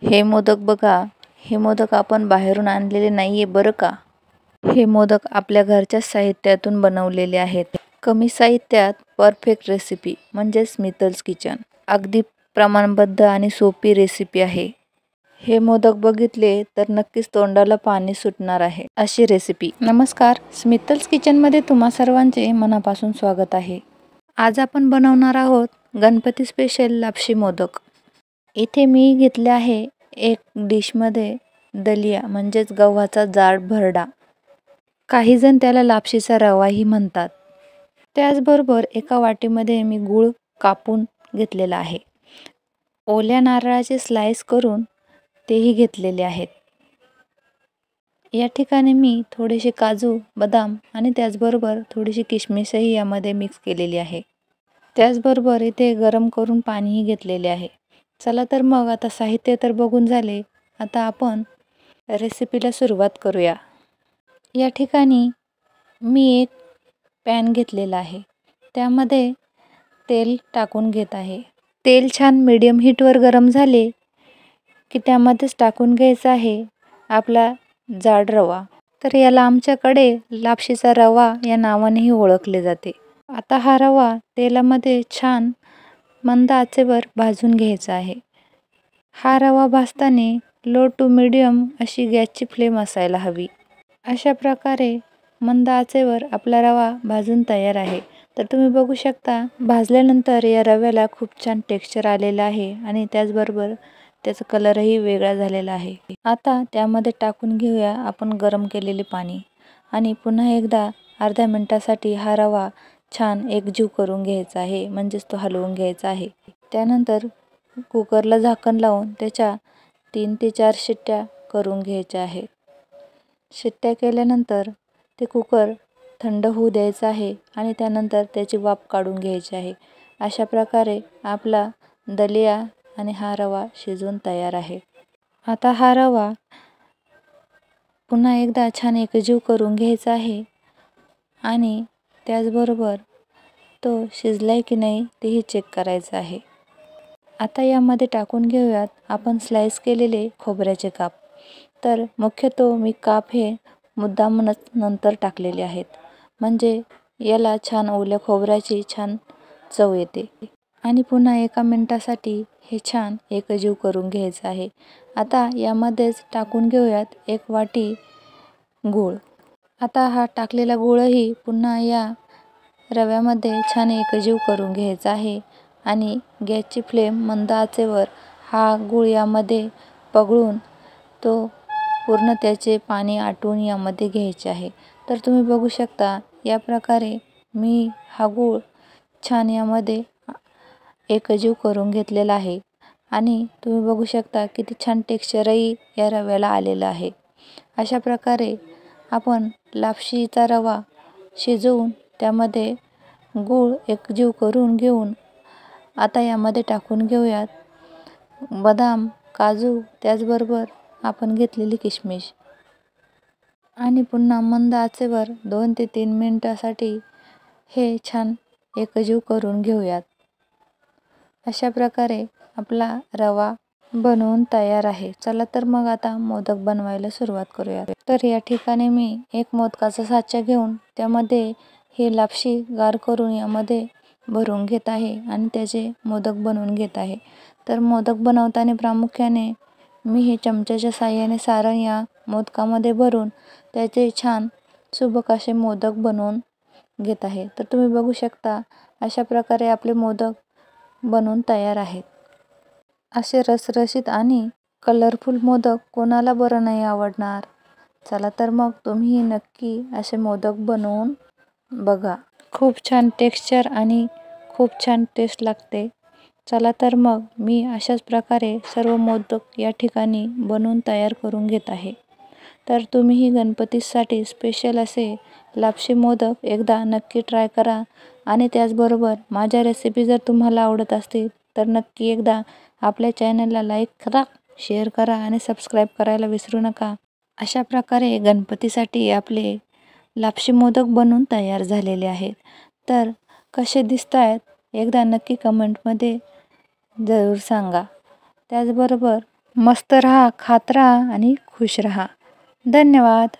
हे मोदक बघा, हे मोदक आपण बाहेरून आणलेले नाहीये बरं का. हे मोदक आपल्या घरच्या साहित्यातून बनवलेले आहेत. कमी साहित्यात परफेक्ट रेसिपी म्हणजे स्मितल्स किचन. अगदी प्रमाणबद्ध आणि सोपी रेसिपी आहे. हे मोदक बघितले तर नक्कीच तोंडाला पाणी सुटणार आहे अशी रेसिपी. नमस्कार, स्मितल्स किचनमध्ये तुम्हा सर्वांचे मनापासून स्वागत आहे. आज आपण बनवणार आहोत गणपती स्पेशल लापशी मोदक. इथे मी घेतले आहे एक डिशमध्ये दलिया म्हणजेच गव्हाचा जाड भरडा. काही जण त्याला लापशीचा रवाही म्हणतात. त्याचबरोबर एका वाटीमध्ये मी गूळ कापून घेतलेला आहे. ओल्या नारळाचे स्लाइस करून तेही घेतलेले आहेत. या ठिकाणी मी थोडेसे काजू, बदाम आणि त्याचबरोबर थोडीशी किशमिशही यामध्ये मिक्स केलेली आहे. त्याचबरोबर इथे गरम करून पाणीही घेतलेले आहे. चला तर मग आता साहित्य तर बघून झाले. आता आपण रेसिपीला सुरुवात करूया. या ठिकाणी मी एक पॅन घेतलेला आहे. त्यामध्ये तेल टाकून घेत आहे. तेल छान मीडियम हीटवर गरम झाले की त्यामध्येच टाकून घ्यायचा आहे आपला जाड रवा. तर याला आमच्याकडे लापशीचा रवा या नावानेही ओळखले जाते. आता हा रवा तेलामध्ये छान मंद आचेवर भाजून घ्यायचा आहे. हा रवा भाजताना लो टू मीडियम अशी गॅसची फ्लेम असायला हवी. अशा प्रकारे मंद आचेवर आपला रवा भाजून तयार आहे. तर तुम्ही बघू शकता भाजल्यानंतर या रव्याला खूप छान टेक्स्चर आलेलं आहे आणि त्याचबरोबर त्याचा कलरही वेगळा झालेला आहे. आता त्यामध्ये टाकून घेऊया आपण गरम केलेले पाणी आणि पुन्हा एकदा अर्ध्या मिनिटासाठी हा रवा छान एकजीव करून घ्यायचा आहे, म्हणजेच तो हलवून घ्यायचा आहे. त्यानंतर कुकरला झाकण लावून त्याच्या 3 ते 4 शिट्ट्या करून घ्यायच्या आहेत. शिट्ट्या केल्यानंतर ते कुकर थंड होऊ द्यायचं आहे आणि त्यानंतर त्याची वाफ काढून घ्यायची आहे. अशा प्रकारे आपला दलिया आणि हा रवा शिजून तयार आहे. आता हा रवा पुन्हा एकदा छान एकजीव करून घ्यायचा आहे आणि त्याचबरोबर तो शिजलाय की नाही तेही चेक करायचं आहे. आता यामध्ये टाकून घेऊयात आपण स्लाइस केलेले खोबऱ्याचे काप. तर मुख्यतः मी काप हे मुद्दामूनच नंतर टाकलेले आहेत, म्हणजे याला छान ओल्या खोबऱ्याची छान चव येते. आणि पुन्हा एका मिनिटासाठी हे छान एकजीव करून घ्यायचं आहे. आता यामध्येच टाकून घेऊयात 1 वाटी गूळ. आता हा टाकलेला गूळही पुन्हा या रव्यामध्ये छान एकजीव करून घ्यायचा आहे आणि गॅसची फ्लेम मंद आचेवर हा गूळ यामध्ये पगळून तो पूर्ण त्याचे पाणी आटून यामध्ये घ्यायचे आहे. तर तुम्ही बघू शकता या प्रकारे मी हा गूळ छान यामध्ये एकजीव करून घेतलेला आहे आणि तुम्ही बघू शकता किती छान टेक्स्चरही या रव्याला आलेलं आहे. अशा प्रकारे आपण लापशीचा रवा शिजवून त्यामध्ये गूळ एकजीव करून घेऊन आता यामध्ये टाकून घेऊयात बदाम, काजू, त्याचबरोबर आपण घेतलेली किशमिश आणि पुन्हा मंद आचेवर 2 ते 3 मिनिटासाठी हे छान एकजीव करून घेऊयात. अशा प्रकारे आपला रवा बनवून तयार आहे. चला तर मग आता मोदक बनवायला सुरुवात करूया. तर या ठिकाणी मी एक मोदकाचा साचा घेऊन त्यामध्ये हे लापशी गार करून यामध्ये भरून घेत आहे आणि त्याचे मोदक बनवून घेत आहे. तर मोदक बनवताना प्रामुख्याने मी हे चमच्याच्या साहाय्याने सारण या मोदकामध्ये भरून त्याचे छान सुबक असे मोदक बनवून घेत आहे. तर तुम्ही बघू शकता अशा प्रकारे आपले मोदक बनवून तयार आहेत. असे रसरशीत आणि कलरफुल मोदक कोणाला बरं नाही आवडणार. चला तर मग तुम्ही नक्की असे मोदक बनवून बघा. खूप छान टेक्स्चर आणि खूप छान टेस्ट लागते. चला तर मग मी अशाच प्रकारे सर्व मोदक या ठिकाणी बनवून तयार करून घेत आहे. तर तुम्हीही गणपतीसाठी स्पेशल असे लापशी मोदक एकदा नक्की ट्राय करा आणि त्याचबरोबर माझ्या रेसिपी जर तुम्हाला आवडत असतील तर नक्की एकदा आपल्या चॅनलला लाईक करा, शेअर करा आणि सबस्क्राईब करायला विसरू नका. अशा प्रकारे गणपतीसाठी आपले लापशी मोदक बनवून तयार झालेले आहेत. तर कसे दिसत आहेत एकदा नक्की कमेंटमध्ये जरूर सांगा. त्याचबरोबर मस्त राहा, खात राहा आणि खुश राहा. धन्यवाद.